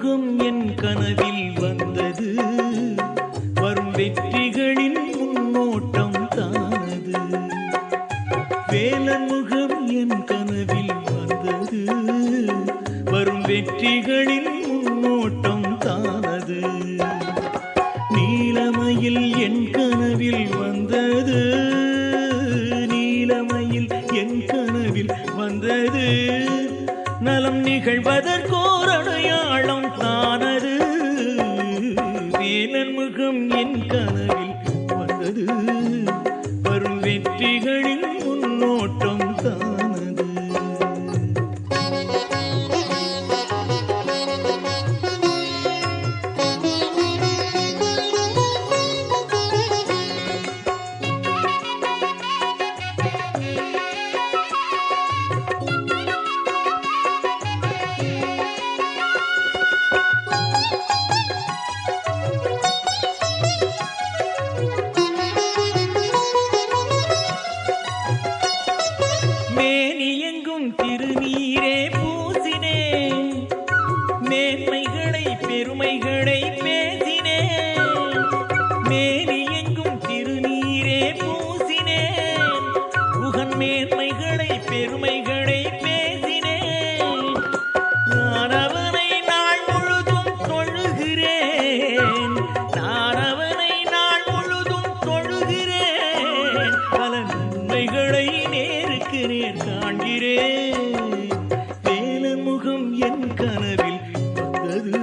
முகம் என் கனவில் வந்தது, வரும் வெற்றிகளின் முன்னோட்டம் தானது. வேலன் முகம் என் கனவில் வந்தது, வரும் வெற்றிகளின் முன்னோட்டம் தானது. நீலமயில் என் கனவில் வந்தது, நீலமயில் என் கனவில் வந்தது, நலம் நிகழ்வதற்கோர் அடையாளம் தானது. வேலன் முகம் என் கனவில் வந்தது, வரும் வெற்றிகளின் முன்னோட்டம் தானது. மேனியெங்கும் திருநீரே பூசினே, மேன்மைகளை பெருமைகளை பேசினே. மேனியெங்கும் திருநீரே பூசினே, புகன் மேன்மைகளை பெருமைகளை பேசினே. நான் அவனை நாள் முழுதும் தொழுகிறேன், நான் அவனை நாள் முழுதும் தொழுகிறேன். பல நன்மைகளை நேருக்கு நேர் காண்கிறேன். வேலன் முகம் என் கனவில் வந்தது,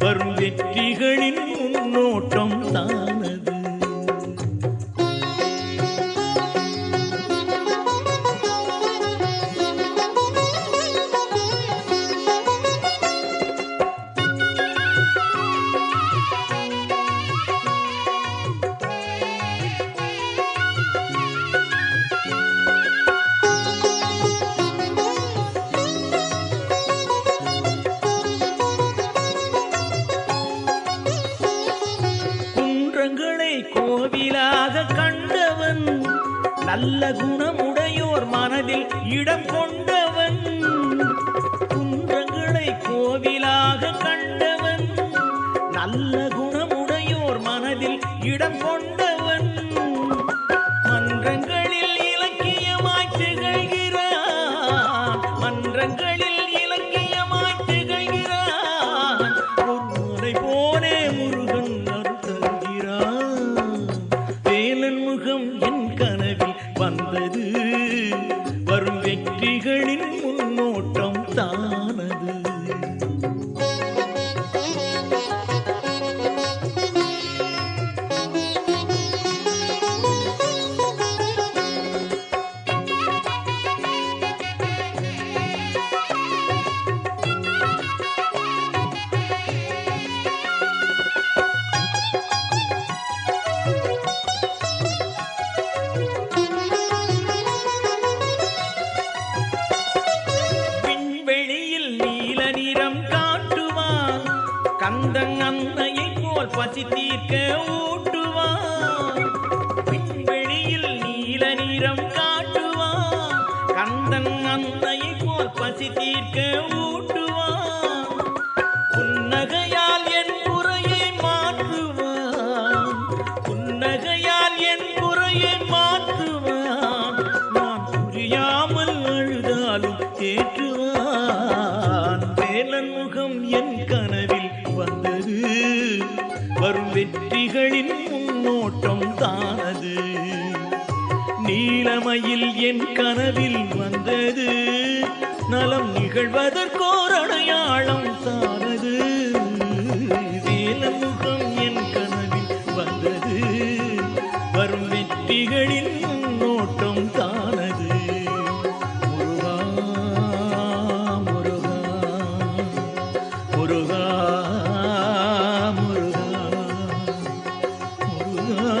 வரும் வெற்றிகளின் முன்னோட்டம் தானது. குன்றங்களை கோவிலாக கண்டவன், நல்ல குணமுடையோர் மனதில் இடம் கொண்டவன். குன்றங்களை கோவிலாக கண்டவன், நல்ல குணமுடையோர் மனதில் இடம் கொண்டவன். மன்றங்களில் இலக்கியமாய் திகழ்கிறான், மன்றங்களில் இலக்கியமாய் திகழ்கிறான். பொருளை போனே முருகன் அருள்கிறான். வேலன் முகம் என் கனவில் வந்தது, வரும் வெற்றிகளின் முன்னோட்டம் தானது. விண்வெளியில் நீல நிறம் காட்டுவான், கந்தன் அன்னையை போல் பசி தீர்க்க ஊட்டுவான். விண்வெளியில் நீல நிறம் காட்டுவான், கந்தன் அன்னையை போல் பசி தீர்க்க ஊட்டுவான். புன்னகையால் என் குறையை மாற்றுவான், புன்னகையால் என் குறையை மாற்றுவான். நான் புரியாமல் அழுதாலும் தேற்றுவான். வேலன் முகம் என் கனவில் வந்தது, வரும் வெற்றிகளின் முன்னோட்டம் தானது. நீலமயில் என் கனவில் வந்தது, நலம் நிகழ்வதற்கோர் அடையாளம் தானது. வேலன் முகம் என் கனவில் வந்தது, வரும் வெற்றிகளின் முன்னோட்டம் தானது. முருகா முருகா முருகா முருகா முருகா.